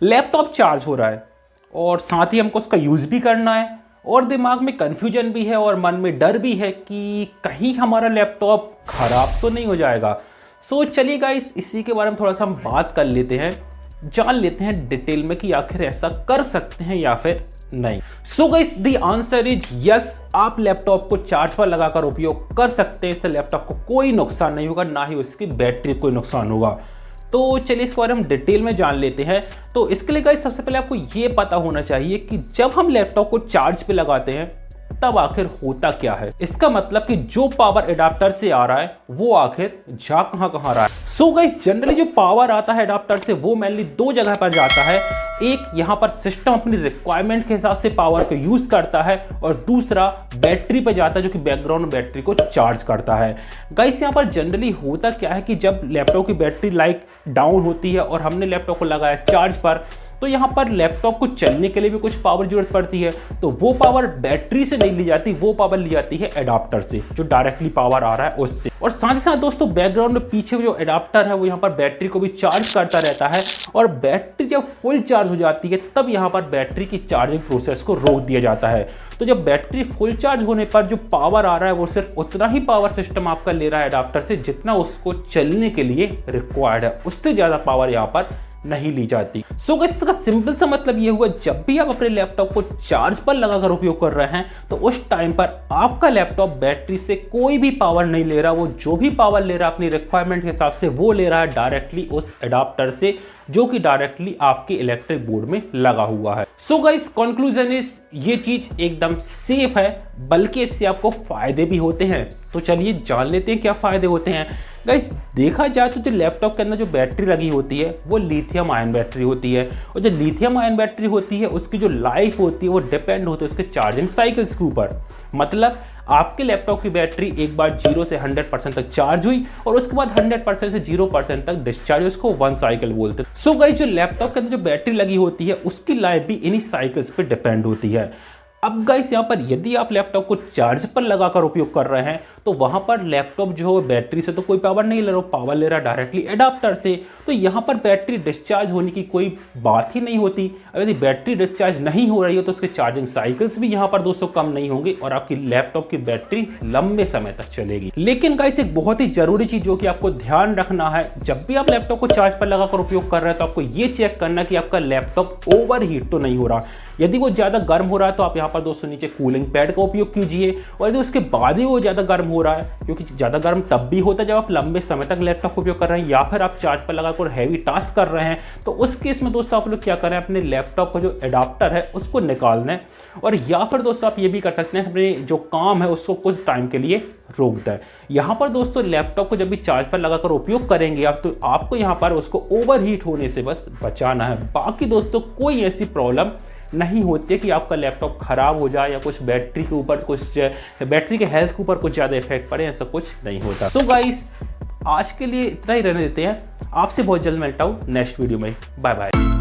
Laptop charge हो रहा है और साथ ही हमको उसका यूज़ भी करना है और दिमाग में कन्फ्यूजन भी है और मन में डर भी है कि कहीं हमारा लैपटॉप ख़राब तो नहीं हो जाएगा। सो चलिए गाइस, इसी के बारे में थोड़ा सा हम बात कर लेते हैं, जान लेते हैं डिटेल में कि आखिर ऐसा कर सकते हैं या फिर नहीं। So guys, the answer is yes. आप लैपटॉप को चार्ज पर लगाकर उपयोग कर सकते हैं। इससे लैपटॉप को कोई नुकसान नहीं होगा, ना ही उसकी बैटरी को कोई नुकसान होगा। तो चलिए इसके बारे में हम डिटेल में जान लेते हैं। तो इसके लिए गाइस सबसे पहले आपको ये पता होना चाहिए कि जब हम लैपटॉप को चार्ज पे लगाते हैं तब आखिर होता क्या है। इसका मतलब कि जो पावर एडाप्टर से आ रहा है वो आखिर जा कहां रहा है। सो गाइस, जनरली जो पावर आता है एडाप्टर से वो मेनली दो जगह पर जाता है। एक यहाँ पर सिस्टम अपनी रिक्वायरमेंट के हिसाब से पावर को यूज करता है और दूसरा बैटरी पर जाता है जो कि बैकग्राउंड बैटरी को चार्ज करता है। गाइस, यहाँ पर जनरली होता क्या है कि जब लैपटॉप की बैटरी लाइक डाउन होती है और हमने लैपटॉप को लगाया चार्ज पर, तो यहाँ पर लैपटॉप को चलने के लिए भी कुछ पावर जरूरत पड़ती है। तो वो पावर बैटरी से नहीं ली जाती, वो पावर ली जाती है एडाप्टर से, जो डायरेक्टली पावर आ रहा है उससे। और साथ ही साथ दोस्तों, बैकग्राउंड में पीछे जो एडाप्टर है वो यहाँ पर बैटरी को भी चार्ज करता रहता है और बैटरी जब फुल चार्ज हो जाती है तब यहाँ पर बैटरी की चार्जिंग प्रोसेस को रोक दिया जाता है। तो जब बैटरी फुल चार्ज होने पर जो पावर आ रहा है वो सिर्फ उतना ही पावर सिस्टम आपका ले रहा है एडाप्टर से जितना उसको चलने के लिए रिक्वायर्ड है, उससे ज़्यादा पावर यहाँ पर नहीं ली जाती। सो गाइस, इसका सिंपल सा मतलब ये हुआ, जब भी आप अपने लैपटॉप को चार्ज पर लगाकर उपयोग कर रहे हैं तो उस टाइम पर आपका लैपटॉप बैटरी से कोई भी पावर नहीं ले रहा। वो जो भी पावर ले रहा है अपनी रिक्वायरमेंट के हिसाब से वो ले रहा है डायरेक्टली उस एडाप्टर से, जो कि डायरेक्टली आपके इलेक्ट्रिक बोर्ड में लगा हुआ है। सो गाइस, कंक्लूजन इज ये चीज एकदम सेफ है, बल्कि इससे आपको फायदे भी होते हैं। तो चलिए जान लेते हैं क्या फायदे होते हैं। गाइस, देखा जाए तो जो लैपटॉप के अंदर जो बैटरी लगी होती है वो लिथियम आयन बैटरी होती है और जो लिथियम आयन बैटरी होती है उसकी जो लाइफ होती है वो डिपेंड होती है उसके चार्जिंग साइकिल्स के ऊपर। मतलब आपके लैपटॉप की बैटरी एक बार 0 से 100% तक चार्ज हुई और उसके बाद 100% से 0% तक डिस्चार्ज, उसको 1 साइकिल बोलते हैं। सो गाइस, जो लैपटॉप के अंदर जो बैटरी लगी होती है उसकी लाइफ भी इन्हीं साइकिल्स पे डिपेंड होती है। अब गाइस, यहाँ पर यदि आप लैपटॉप को चार्ज पर लगाकर उपयोग कर रहे हैं तो वहां पर लैपटॉप जो है बैटरी से तो कोई पावर नहीं ले रहा, पावर ले रहा डायरेक्टली एडाप्टर से। तो यहाँ पर बैटरी डिस्चार्ज होने की कोई बात ही नहीं होती। यदि बैटरी डिस्चार्ज नहीं हो रही हो तो उसके चार्जिंग साइकिल्स भी यहाँ पर दोस्तों कम नहीं होंगे और आपकी लैपटॉप की बैटरी लंबे समय तक चलेगी। लेकिन गाइस, एक बहुत ही जरूरी चीज जो कि आपको ध्यान रखना है, जब भी आप लैपटॉप को चार्ज पर लगाकर उपयोग कर रहे हैं तो आपको ये चेक करना कि आपका लैपटॉप ओवर हीट तो नहीं हो रहा। यदि वो ज्यादा गर्म हो रहा है तो आप यहाँ पर दोस्तों नीचे कूलिंग पैड का उपयोग कीजिए, और यदि उसके बाद ही वो ज्यादा गर्म हो रहा है, क्योंकि ज्यादा गर्म तब भी होता है जब आप लंबे समय तक लैपटॉप का उपयोग कर रहे हैं या फिर आप चार्ज पर लगाकर हैवी टास्क कर रहे हैं, तो उस केस में दोस्तों आप लोग क्या करें, अपने लैपटॉप का जो एडाप्टर है उसको निकाल दें। और या फिर दोस्तों आप ये भी कर सकते हैं, अपने जो काम है उसको कुछ टाइम के लिए रोक दें। यहाँ पर दोस्तों लैपटॉप को जब भी चार्ज पर लगाकर उपयोग करेंगे आप, तो आपको यहाँ पर उसको ओवर हीट होने से बस बचाना है। बाकी दोस्तों कोई ऐसी प्रॉब्लम नहीं होती है कि आपका लैपटॉप खराब हो जाए या कुछ बैटरी के ऊपर, कुछ बैटरी के हेल्थ के ऊपर कुछ ज़्यादा इफेक्ट पड़े, ऐसा कुछ नहीं होता। तो गाइस, आज के लिए इतना ही रहने देते हैं। आपसे बहुत जल्द मिलता हूँ नेक्स्ट वीडियो में। Bye bye.